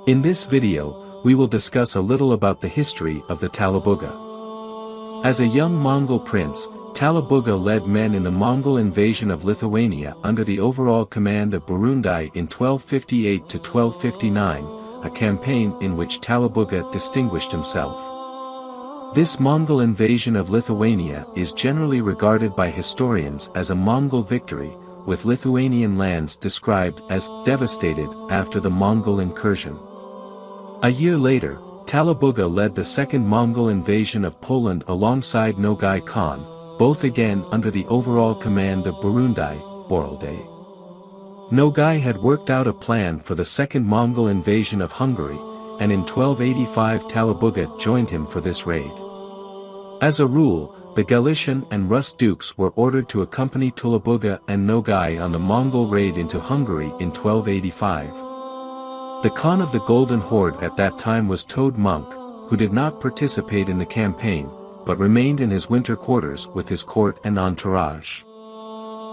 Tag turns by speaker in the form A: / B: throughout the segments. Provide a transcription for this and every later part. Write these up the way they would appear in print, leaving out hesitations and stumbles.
A: In this video, we will discuss a little about the history of the Talabuqa. As a young Mongol prince, Talabuqa led men in the Mongol invasion of Lithuania under the overall command of Burundi in 1258 to 1259, a campaign in which Talabuqa distinguished himself. This Mongol invasion of Lithuania is generally regarded by historians as a Mongol victory, with Lithuanian lands described as devastated after the Mongol incursion. A year later, Talabuqa led the second Mongol invasion of Poland alongside Nogai Khan, both again under the overall command of Burundi, Borelde. Nogai had worked out a plan for the second Mongol invasion of Hungary, and in 1285 Talabuqa joined him for this raid. As a rule, the Galician and Rus dukes were ordered to accompany Talabuqa and Nogai on the Mongol raid into Hungary in 1285. The Khan of the Golden Horde at that time was Toad Monk, who did not participate in the campaign, but remained in his winter quarters with his court and entourage.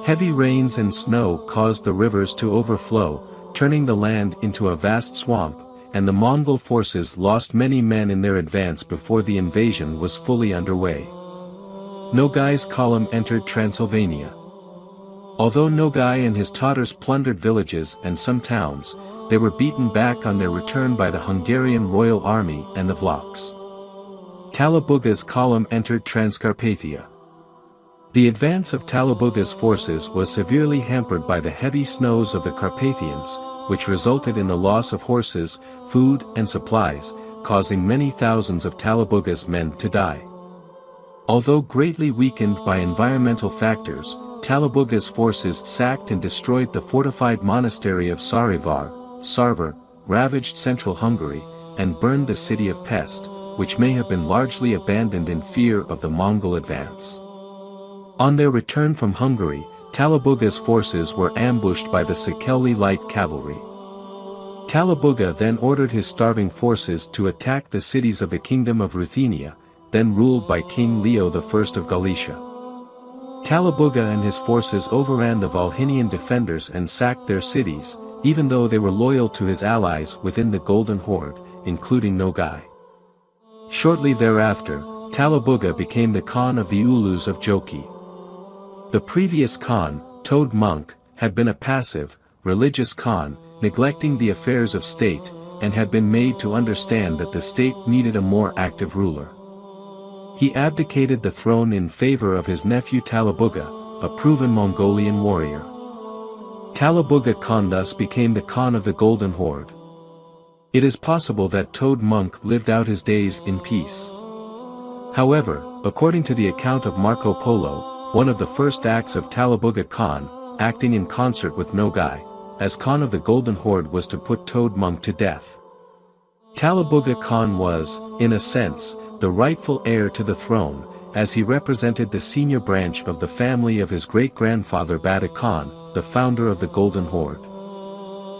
A: Heavy rains and snow caused the rivers to overflow, turning the land into a vast swamp, and the Mongol forces lost many men in their advance before the invasion was fully underway. Nogai's column entered Transylvania. Although Nogai and his Tatars plundered villages and some towns, they were beaten back on their return by the Hungarian Royal Army and the Vlachs. Talabuqa's column entered Transcarpathia. The advance of Talabuqa's forces was severely hampered by the heavy snows of the Carpathians, which resulted in the loss of horses, food and supplies, causing many thousands of Talabuqa's men to die. Although greatly weakened by environmental factors, Talabuqa's forces sacked and destroyed the fortified monastery of Sarvar, ravaged central Hungary, and burned the city of Pest, which may have been largely abandoned in fear of the Mongol advance. On their return from Hungary, Talabuqa's forces were ambushed by the Sakeli light cavalry. Talabuqa then ordered his starving forces to attack the cities of the Kingdom of Ruthenia, then ruled by King Leo I of Galicia. Talabuqa and his forces overran the Volhynian defenders and sacked their cities, even though they were loyal to his allies within the Golden Horde, including Nogai. Shortly thereafter, Talabuqa became the Khan of the Ulus of Joki. The previous Khan, Toad Monk, had been a passive, religious Khan, neglecting the affairs of state, and had been made to understand that the state needed a more active ruler. He abdicated the throne in favor of his nephew Talabuqa, a proven Mongolian warrior. Talabuqa Khan thus became the Khan of the Golden Horde. It is possible that Toad Monk lived out his days in peace. However, according to the account of Marco Polo, one of the first acts of Talabuqa Khan, acting in concert with Nogai, as Khan of the Golden Horde was to put Toad Monk to death. Talabuqa Khan was, in a sense, the rightful heir to the throne, as he represented the senior branch of the family of his great-grandfather Bada Khan, the founder of the Golden Horde.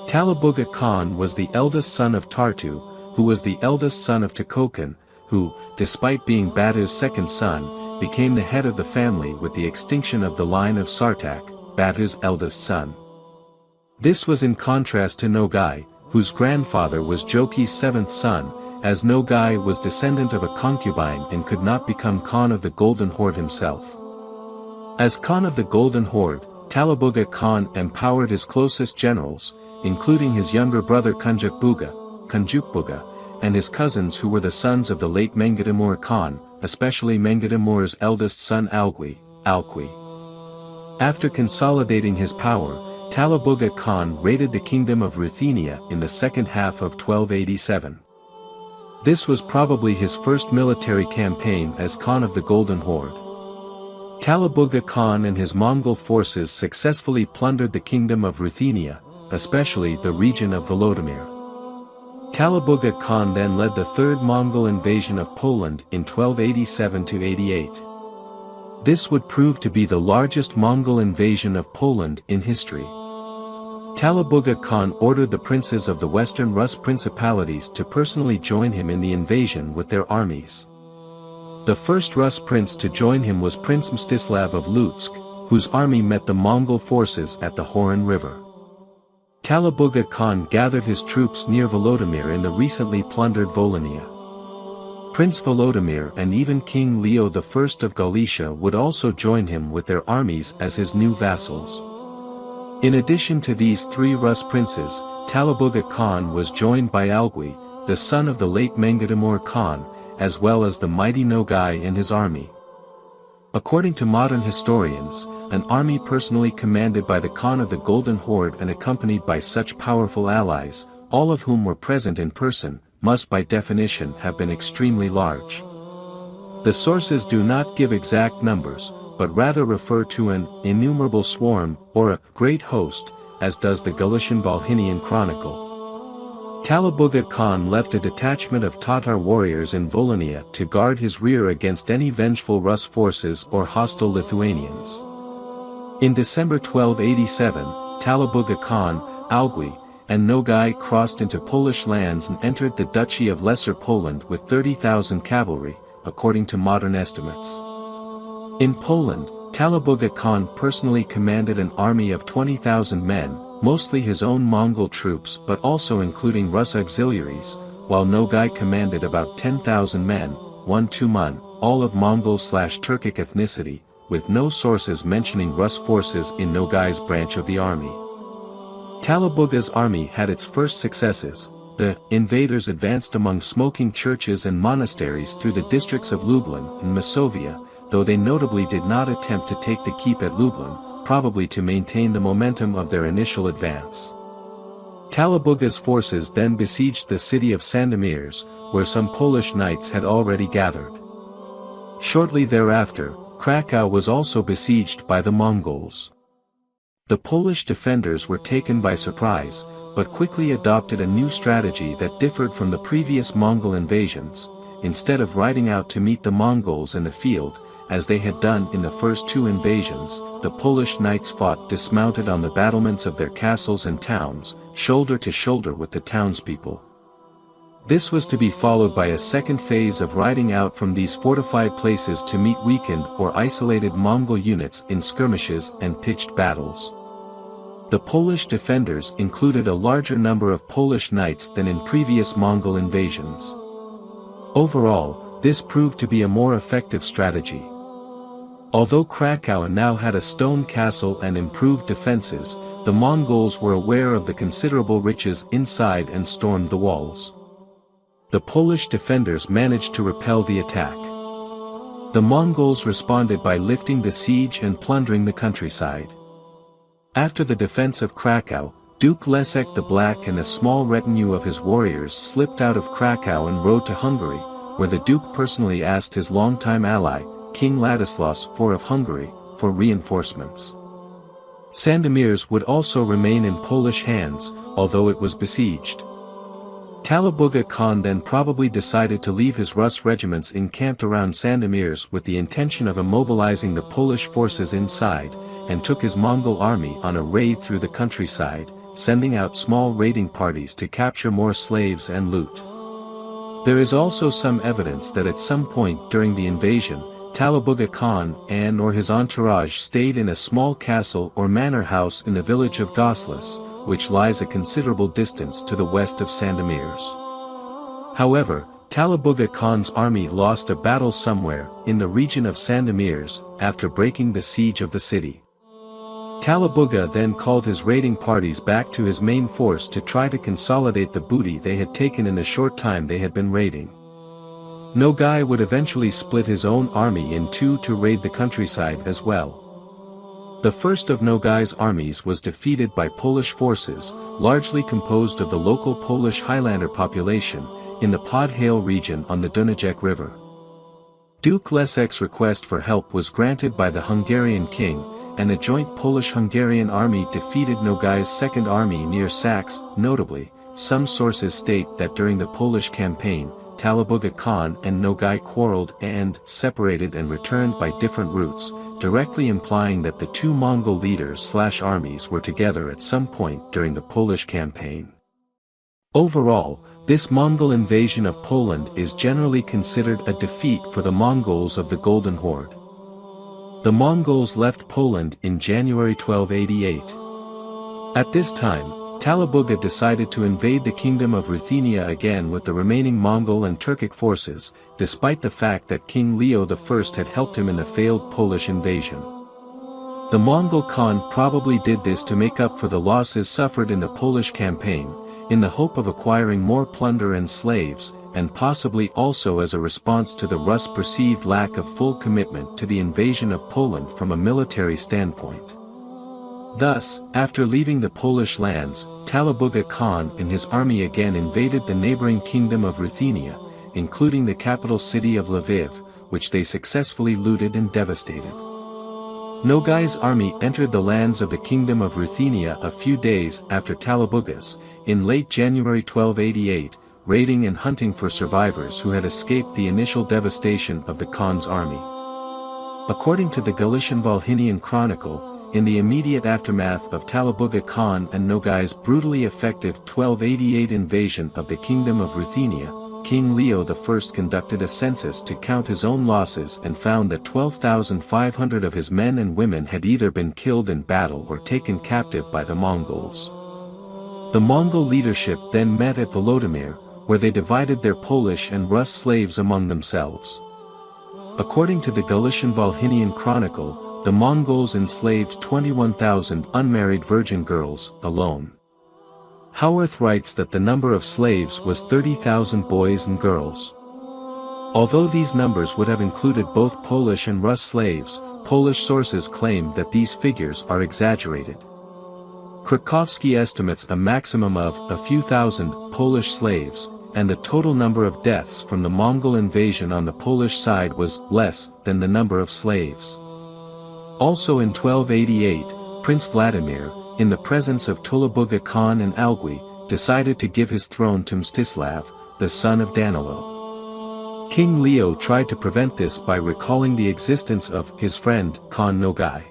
A: Talabuqa Khan was the eldest son of Tartu, who was the eldest son of Takokan, who, despite being Bada's second son, became the head of the family with the extinction of the line of Sartak, Bada's eldest son. This was in contrast to Nogai, whose grandfather was Joki's seventh son, as Nogai was descendant of a concubine and could not become Khan of the Golden Horde himself. As Khan of the Golden Horde, Talabuqa Khan empowered his closest generals, including his younger brother Kunjukbuga, and his cousins who were the sons of the late Mengitimur Khan, especially Mengitimur's eldest son Alqui. After consolidating his power, Talabuqa Khan raided the Kingdom of Ruthenia in the second half of 1287. This was probably his first military campaign as Khan of the Golden Horde. Talabuqa Khan and his Mongol forces successfully plundered the Kingdom of Ruthenia, especially the region of Volodymyr. Talabuqa Khan then led the third Mongol invasion of Poland in 1287–88. This would prove to be the largest Mongol invasion of Poland in history. Talabuqa Khan ordered the princes of the Western Rus principalities to personally join him in the invasion with their armies. The first Rus prince to join him was Prince Mstislav of Lutsk, whose army met the Mongol forces at the Horon River. Talabuqa Khan gathered his troops near Volodymyr in the recently plundered Volhynia. Prince Volodymyr and even King Leo I of Galicia would also join him with their armies as his new vassals. In addition to these three Rus princes, Talabuqa Khan was joined by Algui, the son of the late Mengitimur Khan, as well as the mighty Nogai and his army. According to modern historians, an army personally commanded by the Khan of the Golden Horde and accompanied by such powerful allies, all of whom were present in person, must by definition have been extremely large. The sources do not give exact numbers, but rather refer to an innumerable swarm, or a great host, as does the Galician Volhynian chronicle. Talabuqa Khan left a detachment of Tatar warriors in Volhynia to guard his rear against any vengeful Rus forces or hostile Lithuanians. In December 1287, Talabuqa Khan, Algui, and Nogai crossed into Polish lands and entered the Duchy of Lesser Poland with 30,000 cavalry, according to modern estimates. In Poland, Talabuqa Khan personally commanded an army of 20,000 men, mostly his own Mongol troops but also including Rus auxiliaries, while Nogai commanded about 10,000 men, 1 Tumen, all of Mongol/Turkic ethnicity, with no sources mentioning Rus forces in Nogai's branch of the army. Talabuqa's army had its first successes. The invaders advanced among smoking churches and monasteries through the districts of Lublin and Masovia, though they notably did not attempt to take the keep at Lublin, probably to maintain the momentum of their initial advance. Talabuqa's forces then besieged the city of Sandomierz, where some Polish knights had already gathered. Shortly thereafter, Krakow was also besieged by the Mongols. The Polish defenders were taken by surprise, but quickly adopted a new strategy that differed from the previous Mongol invasions. Instead of riding out to meet the Mongols in the field, as they had done in the first two invasions, the Polish knights fought dismounted on the battlements of their castles and towns, shoulder to shoulder with the townspeople. This was to be followed by a second phase of riding out from these fortified places to meet weakened or isolated Mongol units in skirmishes and pitched battles. The Polish defenders included a larger number of Polish knights than in previous Mongol invasions. Overall, this proved to be a more effective strategy. Although Krakow now had a stone castle and improved defenses, the Mongols were aware of the considerable riches inside and stormed the walls. The Polish defenders managed to repel the attack. The Mongols responded by lifting the siege and plundering the countryside. After the defense of Krakow, Duke Leszek the Black and a small retinue of his warriors slipped out of Krakow and rode to Hungary, where the Duke personally asked his longtime ally, King Ladislaus IV of Hungary, for reinforcements. Sandomierz would also remain in Polish hands, although it was besieged. Talabuqa Khan then probably decided to leave his Rus regiments encamped around Sandomierz with the intention of immobilizing the Polish forces inside, and took his Mongol army on a raid through the countryside, sending out small raiding parties to capture more slaves and loot. There is also some evidence that at some point during the invasion, Talabuqa Khan and/or his entourage stayed in a small castle or manor house in the village of Goslas, which lies a considerable distance to the west of Sandomierz. However, Talabuqa Khan's army lost a battle somewhere in the region of Sandomierz after breaking the siege of the city. Talabuqa then called his raiding parties back to his main force to try to consolidate the booty they had taken in the short time they had been raiding. Nogai would eventually split his own army in two to raid the countryside as well. The first of Nogai's armies was defeated by Polish forces, largely composed of the local Polish Highlander population, in the Podhale region on the Dunajec River. Duke Leszek's request for help was granted by the Hungarian king, and a joint Polish-Hungarian army defeated Nogai's second army near Sachs. Notably, some sources state that during the Polish campaign, Talabuqa Khan and Nogai quarreled and separated and returned by different routes, directly implying that the two Mongol leaders/armies were together at some point during the Polish campaign. Overall, this Mongol invasion of Poland is generally considered a defeat for the Mongols of the Golden Horde. The Mongols left Poland in January 1288. At this time, Talabuqa decided to invade the kingdom of Ruthenia again with the remaining Mongol and Turkic forces, despite the fact that King Leo I had helped him in the failed Polish invasion. The Mongol Khan probably did this to make up for the losses suffered in the Polish campaign, in the hope of acquiring more plunder and slaves, and possibly also as a response to the Rus' perceived lack of full commitment to the invasion of Poland from a military standpoint. Thus, after leaving the Polish lands, Talabuqa Khan and his army again invaded the neighboring kingdom of Ruthenia, including the capital city of Lviv, which they successfully looted and devastated. Nogai's army entered the lands of the kingdom of Ruthenia a few days after Talabuqa's, in late January 1288, raiding and hunting for survivors who had escaped the initial devastation of the Khan's army. According to the Galician Volhynian Chronicle, in the immediate aftermath of Talabuqa Khan and Nogai's brutally effective 1288 invasion of the kingdom of Ruthenia, King Leo I conducted a census to count his own losses and found that 12,500 of his men and women had either been killed in battle or taken captive by the Mongols. The Mongol leadership then met at Volodymyr, where they divided their Polish and Rus slaves among themselves. According to the Galician Volhynian Chronicle, the Mongols enslaved 21,000 unmarried virgin girls, alone. Haworth writes that the number of slaves was 30,000 boys and girls. Although these numbers would have included both Polish and Rus slaves, Polish sources claim that these figures are exaggerated. Krakowski estimates a maximum of a few thousand Polish slaves, and the total number of deaths from the Mongol invasion on the Polish side was less than the number of slaves. Also in 1288, Prince Vladimir, in the presence of Talabuqa Khan and Algui, decided to give his throne to Mstislav, the son of Danilo. King Leo tried to prevent this by recalling the existence of his friend Khan Nogai.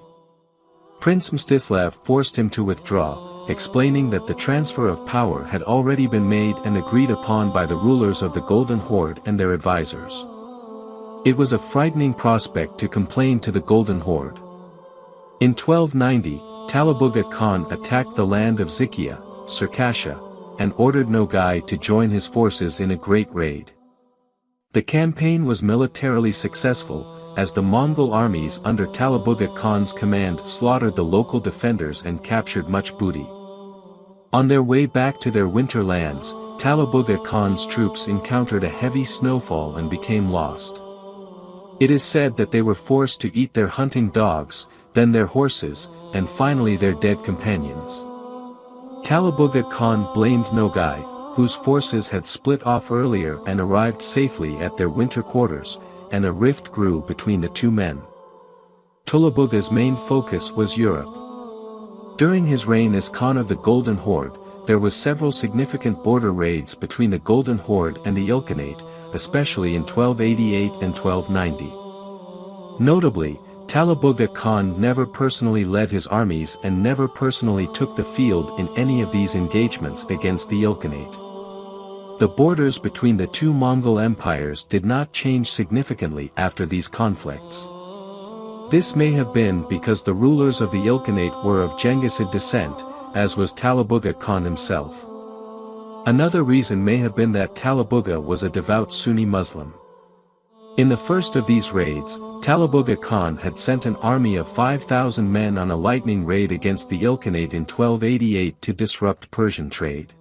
A: Prince Mstislav forced him to withdraw, explaining that the transfer of power had already been made and agreed upon by the rulers of the Golden Horde and their advisors. It was a frightening prospect to complain to the Golden Horde. In 1290, Talabuqa Khan attacked the land of Zykia, Circassia, and ordered Nogai to join his forces in a great raid. The campaign was militarily successful, as the Mongol armies under Talabuqa Khan's command slaughtered the local defenders and captured much booty. On their way back to their winter lands, Talabuqa Khan's troops encountered a heavy snowfall and became lost. It is said that they were forced to eat their hunting dogs, then their horses, and finally their dead companions. Talabuqa Khan blamed Nogai, whose forces had split off earlier and arrived safely at their winter quarters, and a rift grew between the two men. Talabuqa's main focus was Europe. During his reign as Khan of the Golden Horde, there was several significant border raids between the Golden Horde and the Ilkhanate, especially in 1288 and 1290. Notably, Talabuqa Khan never personally led his armies and never personally took the field in any of these engagements against the Ilkhanate. The borders between the two Mongol empires did not change significantly after these conflicts. This may have been because the rulers of the Ilkhanate were of Genghisid descent, as was Talabuqa Khan himself. Another reason may have been that Talabuqa was a devout Sunni Muslim. In the first of these raids, Talabuqa Khan had sent an army of 5,000 men on a lightning raid against the Ilkhanate in 1288 to disrupt Persian trade.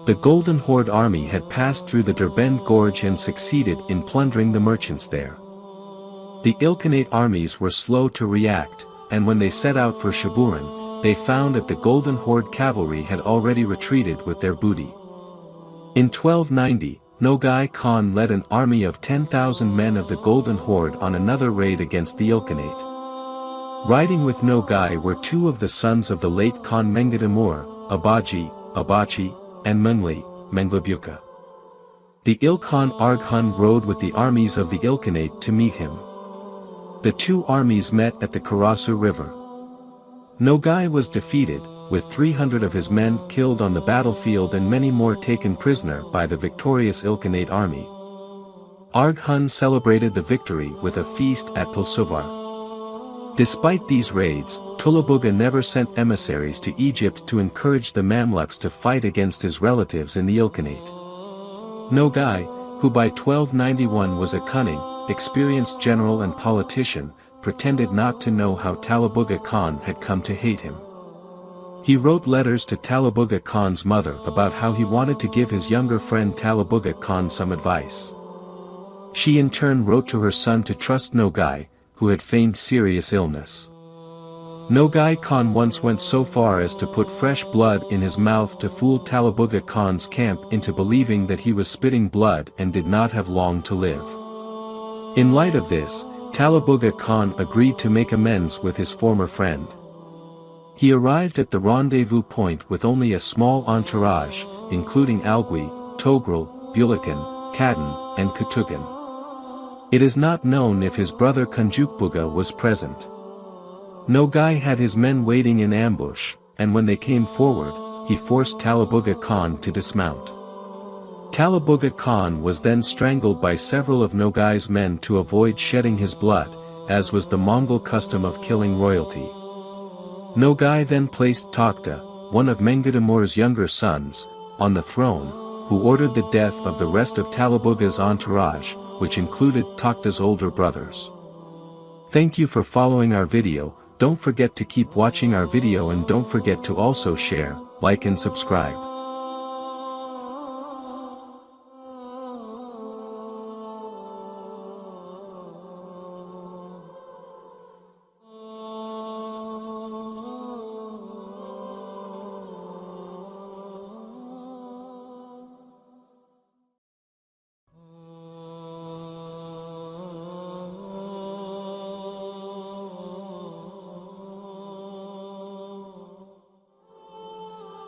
A: The Golden Horde army had passed through the Derbend Gorge and succeeded in plundering the merchants there. The Ilkhanate armies were slow to react, and when they set out for Shaburan, they found that the Golden Horde cavalry had already retreated with their booty. In 1290, Nogai Khan led an army of 10,000 men of the Golden Horde on another raid against the Ilkhanate. Riding with Nogai were two of the sons of the late Khan Mengadamur, Abachi, and Menglabuqa. The Ilkhan Arghun rode with the armies of the Ilkhanate to meet him. The two armies met at the Karasu River. Nogai was defeated, with 300 of his men killed on the battlefield and many more taken prisoner by the victorious Ilkhanate army. Arghun celebrated the victory with a feast at Pulsuvar. Despite these raids, Talabuqa never sent emissaries to Egypt to encourage the Mamluks to fight against his relatives in the Ilkhanate. Nogai, who by 1291 was a cunning, experienced general and politician, pretended not to know how Talabuqa Khan had come to hate him. He wrote letters to Talabuqa Khan's mother about how he wanted to give his younger friend Talabuqa Khan some advice. She in turn wrote to her son to trust Nogai, who had feigned serious illness. Nogai Khan once went so far as to put fresh blood in his mouth to fool Talabuqa Khan's camp into believing that he was spitting blood and did not have long to live. In light of this, Talabuqa Khan agreed to make amends with his former friend. He arrived at the rendezvous point with only a small entourage, including Algui, Togrul, Bulakan, Katan, and Kutugan. It is not known if his brother Kunjukbuga was present. Nogai had his men waiting in ambush, and when they came forward, he forced Talabuqa Khan to dismount. Talabuqa Khan was then strangled by several of Nogai's men to avoid shedding his blood, as was the Mongol custom of killing royalty. Nogai then placed Takhta, one of Mengitimur's younger sons, on the throne, who ordered the death of the rest of Talabuqa's entourage, which included Takhta's older brothers. Thank you for following our video. Don't forget to keep watching our video and don't forget to also share, like and subscribe.